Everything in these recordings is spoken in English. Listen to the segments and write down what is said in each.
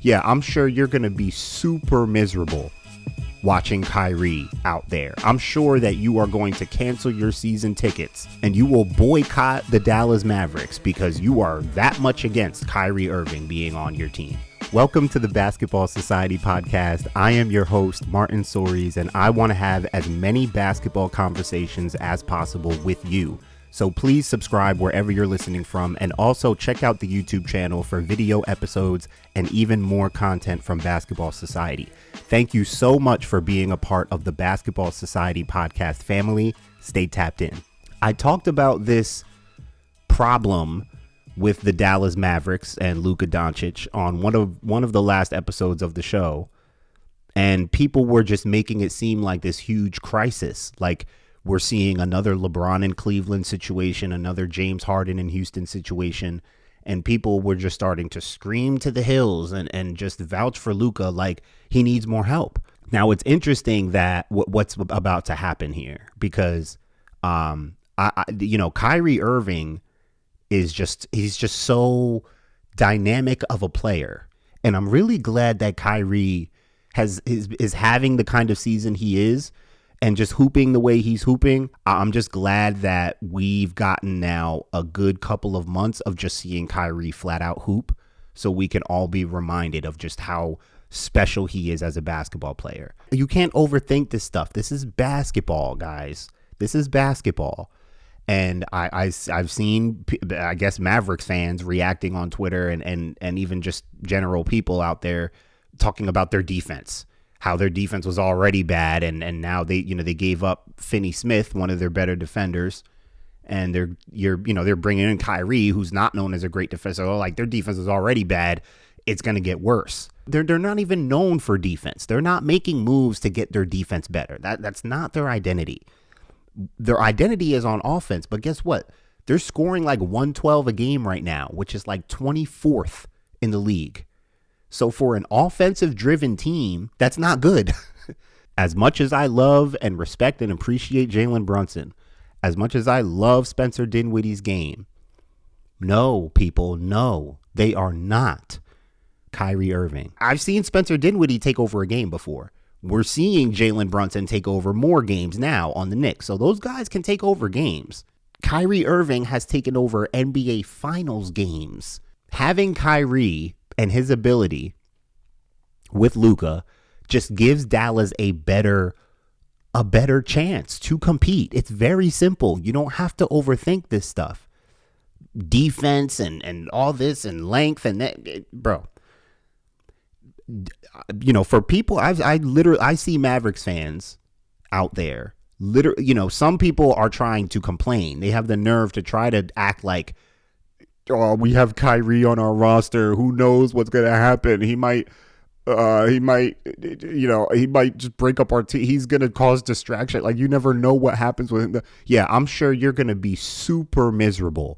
Yeah, I'm sure you're going to be super miserable watching Kyrie out there. I'm sure that you are going to cancel your season tickets and you will boycott the Dallas Mavericks because you are that much against Kyrie Irving being on your team. Welcome to the Basketball Society podcast. I am your host, Martin Soaries, and I want to have as many basketball conversations as possible with you. So please subscribe wherever you're listening from, and also check out the YouTube channel for video episodes and even more content from Basketball Society. Thank you so much for being a part of the Basketball Society podcast family. Stay tapped in. I talked about this problem with the Dallas Mavericks and Luka Doncic on one of the last episodes of the show, and people were just making it seem like this huge crisis, like we're seeing another LeBron in Cleveland situation, another James Harden in Houston situation, and people were just starting to scream to the hills and just vouch for Luka like he needs more help. Now, it's interesting that what's about to happen here, because Kyrie Irving he's just so dynamic of a player, and I'm really glad that Kyrie is having the kind of season he is and just hooping the way he's hooping. I'm just glad that we've gotten now a good couple of months of just seeing Kyrie flat out hoop, so we can all be reminded of just how special he is as a basketball player. You can't overthink this stuff. This is basketball, guys. This is basketball. And I've seen, I guess, Mavericks fans reacting on Twitter and even just general people out there talking about their defense, how their defense was already bad, and now they gave up Finney Smith, one of their better defenders, and they're bringing in Kyrie, who's not known as a great defender. So like, their defense is already bad, it's going to get worse. They're not even known for defense. They're not making moves to get their defense better. That's not their identity. Their identity is on offense, but guess what? They're scoring like 112 a game right now, which is like 24th in the league. So for an offensive driven team, that's not good. As much as I love and respect and appreciate Jalen Brunson, as much as I love Spencer Dinwiddie's game, no, people, no, they are not Kyrie Irving. I've seen Spencer Dinwiddie take over a game before. We're seeing Jalen Brunson take over more games now on the Knicks. So those guys can take over games. Kyrie Irving has taken over NBA Finals games. Having Kyrie and his ability with Luka just gives Dallas a better chance to compete. It's very simple. You don't have to overthink this stuff. Defense and all this and length and that, bro. For people, I see Mavericks fans out there. Some people are trying to complain. They have the nerve to try to act like, oh, we have Kyrie on our roster. Who knows what's going to happen? He might just break up our team. He's going to cause distraction. Like, you never know what happens with him. Yeah, I'm sure you're going to be super miserable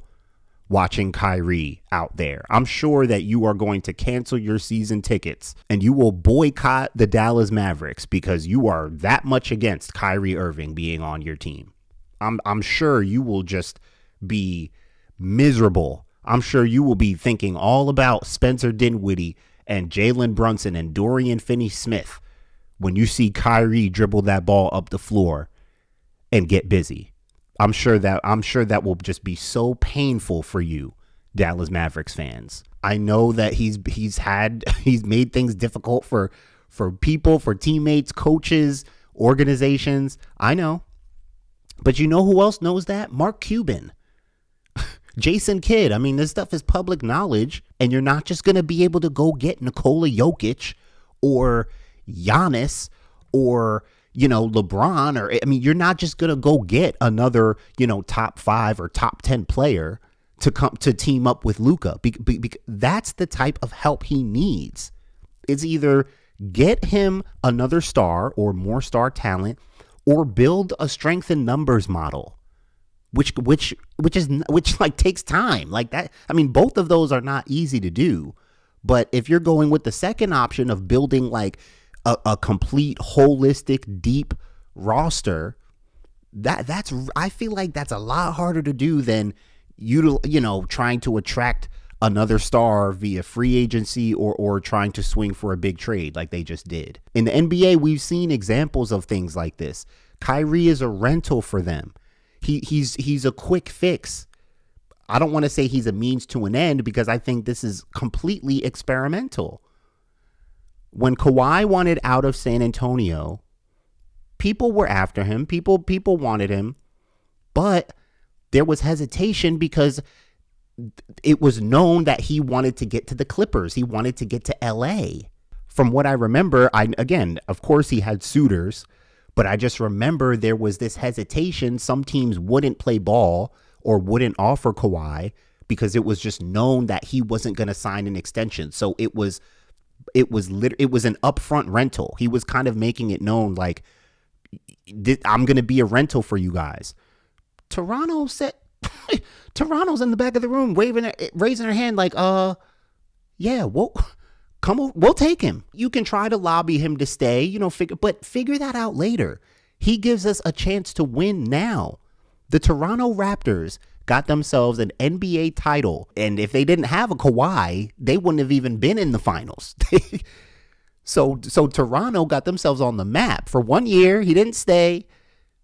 watching Kyrie out there. I'm sure that you are going to cancel your season tickets and you will boycott the Dallas Mavericks because you are that much against Kyrie Irving being on your team. I'm sure you will just be miserable. I'm sure you will be thinking all about Spencer Dinwiddie and Jalen Brunson and Dorian Finney-Smith when you see Kyrie dribble that ball up the floor and get busy. I'm sure that will just be so painful for you, Dallas Mavericks fans. I know that he's made things difficult for people, for teammates, coaches, organizations. I know. But you know who else knows that? Mark Cuban. Jason Kidd. I mean, this stuff is public knowledge, and you're not just going to be able to go get Nikola Jokic or Giannis or LeBron, you're not just going to go get another, top 5 or top 10 player to come to team up with Luka. That's the type of help he needs. It's either get him another star or more star talent, or build a strength in numbers model, which takes time like that. I mean, both of those are not easy to do. But if you're going with the second option of building like a complete, holistic, deep roster, I feel like that's a lot harder to do than trying to attract another star via free agency or trying to swing for a big trade like they just did. In the NBA, we've seen examples of things like this. Kyrie is a rental for them. He's a quick fix. I don't want to say he's a means to an end because I think this is completely experimental. When Kawhi wanted out of San Antonio, people were after him. People wanted him, but there was hesitation because it was known that he wanted to get to the Clippers. He wanted to get to LA. From what I remember, again, of course he had suitors, but I just remember there was this hesitation. Some teams wouldn't play ball or wouldn't offer Kawhi because it was just known that he wasn't going to sign an extension. So it was an upfront rental. He was kind of making it known like, I'm going to be a rental for you guys. Toronto's in the back of the room raising her hand like, yeah, we'll take him. You can try to lobby him to stay, but figure that out later. He gives us a chance to win now. The Toronto Raptors got themselves an NBA title. And if they didn't have a Kawhi, they wouldn't have even been in the finals. So Toronto got themselves on the map for 1 year. He didn't stay,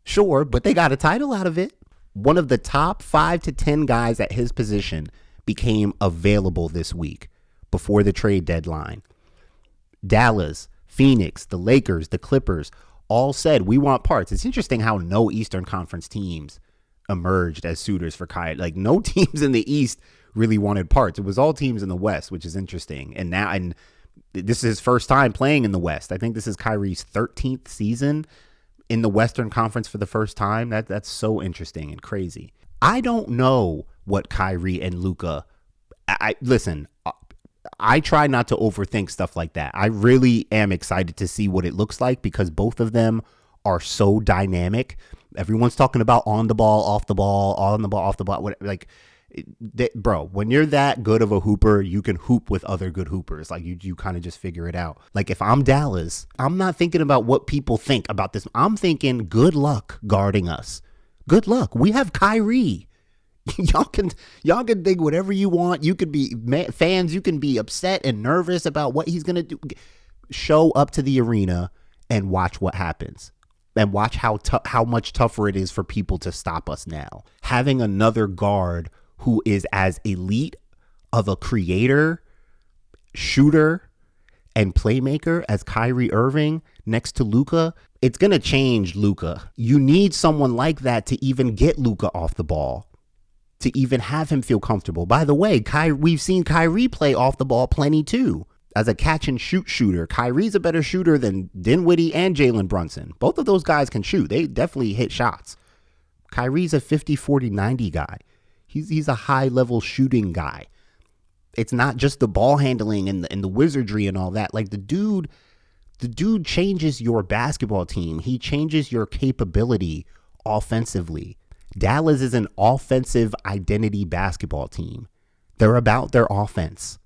sure, but they got a title out of it. One of the top 5 to 10 guys at his position became available this week before the trade deadline. Dallas, Phoenix, the Lakers, the Clippers all said, we want parts. It's interesting how no Eastern Conference teams emerged as suitors for Kyrie. Like no teams in the East really wanted parts. It was all teams in the West, which is interesting. And this is his first time playing in the West. I think this is Kyrie's 13th season in the Western Conference for the first time. That's so interesting and crazy. I don't know what Kyrie and Luka. Listen, I try not to overthink stuff like that. I really am excited to see what it looks like because both of them are so dynamic. Everyone's talking about on the ball, off the ball, on the ball, off the ball. Bro, when you're that good of a hooper, you can hoop with other good hoopers. Like you kind of just figure it out. Like if I'm Dallas, I'm not thinking about what people think about this. I'm thinking good luck guarding us. Good luck. We have Kyrie. Y'all can think whatever you want. You could be fans. You can be upset and nervous about what he's going to do. Show up to the arena and watch what happens. And watch how much tougher it is for people to stop us now. Having another guard who is as elite of a creator, shooter, and playmaker as Kyrie Irving next to Luka, it's going to change Luka. You need someone like that to even get Luka off the ball, to even have him feel comfortable. By the way, we've seen Kyrie play off the ball plenty too. As a catch and shoot shooter, Kyrie's a better shooter than Dinwiddie and Jalen Brunson. Both of those guys can shoot. They definitely hit shots. Kyrie's a 50-40-90 guy. He's a high-level shooting guy. It's not just the ball handling and the wizardry and all that. Like the dude changes your basketball team. He changes your capability offensively. Dallas is an offensive identity basketball team. They're about their offense.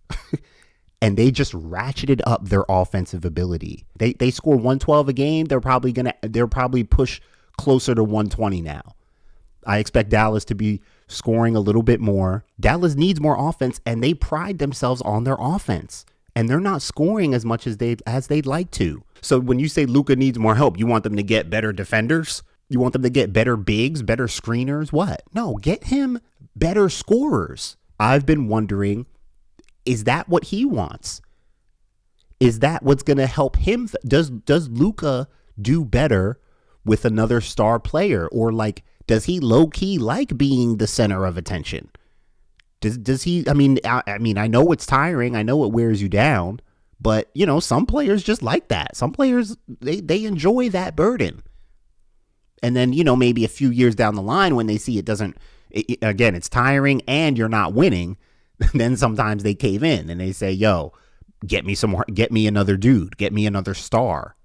And they just ratcheted up their offensive ability. They score 112 a game. They'll probably push closer to 120 now. I expect Dallas to be scoring a little bit more. Dallas needs more offense, and they pride themselves on their offense. And they're not scoring as much as they'd like to. So when you say Luka needs more help, you want them to get better defenders? You want them to get better bigs, better screeners? What? No, get him better scorers. I've been wondering, is that what he wants? Is that what's going to help him? Does Luka do better with another star player? Or does he low key like being the center of attention? Does he? I mean, I know it's tiring. I know it wears you down, but some players just like that. Some players, they enjoy that burden. And then, maybe a few years down the line when they see again, it's tiring and you're not winning. Then sometimes they cave in and they say, yo, get me another dude, get me another star.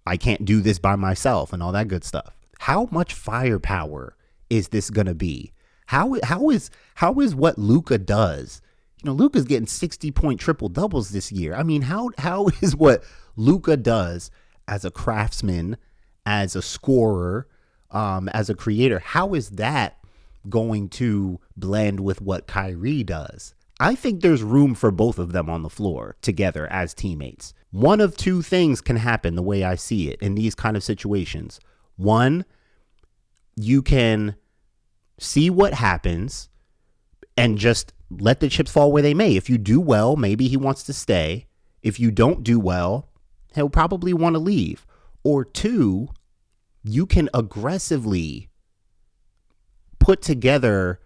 I can't do this by myself and all that good stuff. How much firepower is this going to be? How is what Luka does? Luka's getting 60-point triple doubles this year. I mean, how is what Luka does as a craftsman, as a scorer, as a creator, how is that going to blend with what Kyrie does? I think there's room for both of them on the floor together as teammates. One of two things can happen the way I see it in these kind of situations. One, you can see what happens and just let the chips fall where they may. If you do well, maybe he wants to stay. If you don't do well, he'll probably want to leave. Or two, you can aggressively put together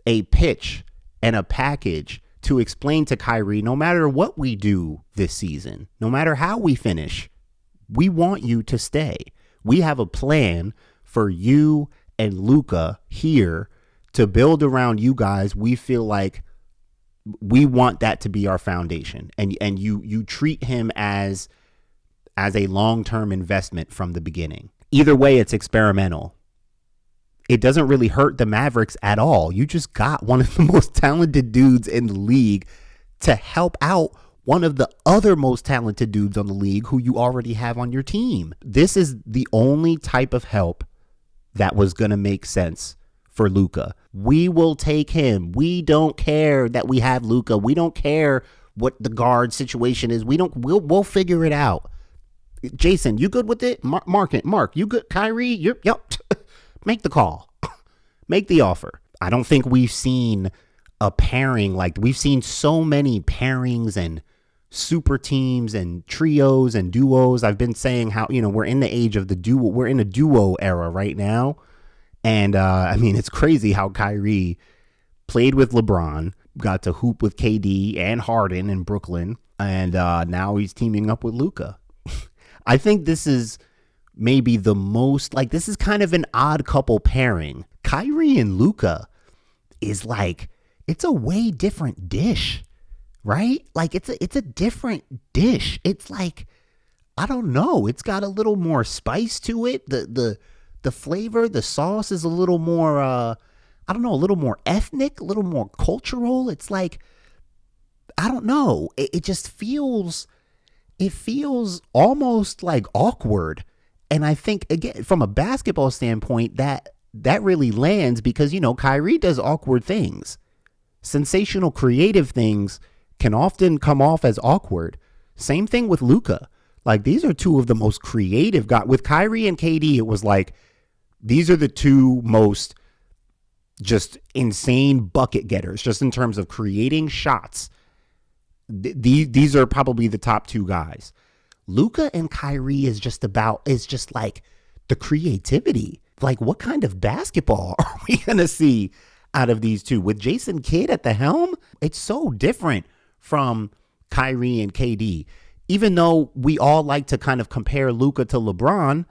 a pitch and a package to explain to Kyrie, no matter what we do this season, no matter how we finish, we want you to stay. We have a plan for you and Luka here to build around you guys. We feel like we want that to be our foundation. And you treat him as a long-term investment from the beginning. Either way, it's experimental. It doesn't really hurt the Mavericks at all. You just got one of the most talented dudes in the league to help out one of the other most talented dudes on the league who you already have on your team. This is the only type of help that was going to make sense for Luka. We will take him. We don't care that we have Luka. We don't care what the guard situation is. We'll figure it out. Jason, you good with it? Mark, you good? Kyrie, yep. Make the call. Make the offer. I don't think we've seen a pairing like we've seen so many pairings and super teams and trios and duos. I've been saying how, we're in the age of the duo. We're in a duo era right now. And it's crazy how Kyrie played with LeBron, got to hoop with KD and Harden in Brooklyn. And now he's teaming up with Luka. I think this is maybe the most, this is kind of an odd couple pairing. Kyrie and Luka is it's a way different dish, right? It's a different dish. It's I don't know. It's got a little more spice to it. The flavor, the sauce is a little more, a little more ethnic, a little more cultural. It's I don't know. It just feels, almost awkward. And I think, again, from a basketball standpoint, that really lands because, Kyrie does awkward things. Sensational, creative things can often come off as awkward. Same thing with Luka. These are two of the most creative guys. With Kyrie and KD, it was these are the two most just insane bucket getters, just in terms of creating shots. These are probably the top two guys. Luka and Kyrie is just the creativity. What kind of basketball are we going to see out of these two? With Jason Kidd at the helm, it's so different from Kyrie and KD. Even though we all like to kind of compare Luka to LeBron,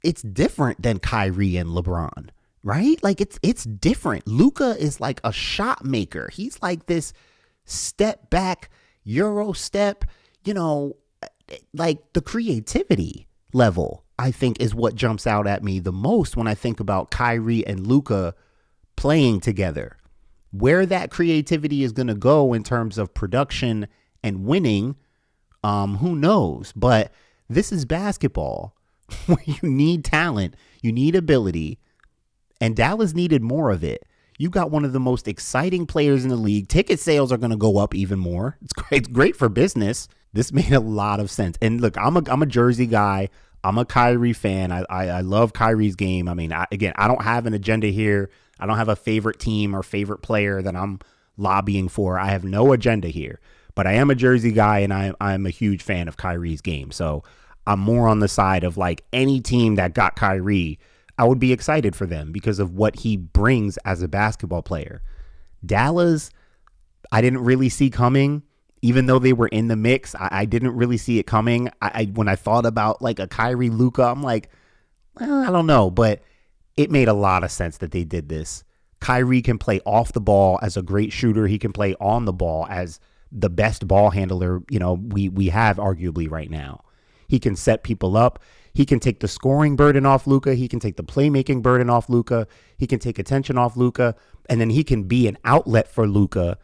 it's different than Kyrie and LeBron, right? It's different. Luka is a shot maker. He's this step back, Euro step, the creativity level, I think, is what jumps out at me the most when I think about Kyrie and Luka playing together. Where that creativity is going to go in terms of production and winning, who knows? But this is basketball where you need talent, you need ability, and Dallas needed more of it. You got one of the most exciting players in the league. Ticket sales are going to go up even more. It's great for business. This made a lot of sense. And look, I'm a Jersey guy. I'm a Kyrie fan. I love Kyrie's game. I don't have an agenda here. I don't have a favorite team or favorite player that I'm lobbying for. I have no agenda here. But I am a Jersey guy, and I'm a huge fan of Kyrie's game. So I'm more on the side of any team that got Kyrie, I would be excited for them because of what he brings as a basketball player. Dallas, I didn't really see coming. Even though they were in the mix, I didn't really see it coming. When I thought about a Kyrie Luka, I'm I don't know, but it made a lot of sense that they did this. Kyrie can play off the ball as a great shooter. He can play on the ball as the best ball handler, we have arguably right now. He can set people up. He can take the scoring burden off Luka. He can take the playmaking burden off Luka. He can take attention off Luka, and then he can be an outlet for Luka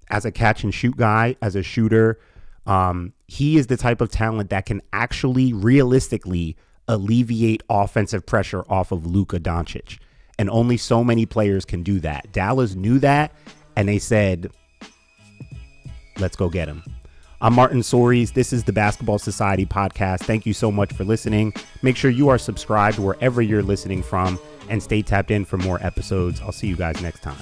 as a catch and shoot guy, as a shooter. He is the type of talent that can actually realistically alleviate offensive pressure off of Luka Doncic. And only so many players can do that. Dallas knew that, and they said, Let's go get him. I'm Martin Soaries. This is the Basketball Society podcast. Thank you so much for listening. Make sure you are subscribed wherever you're listening from and stay tapped in for more episodes. I'll see you guys next time.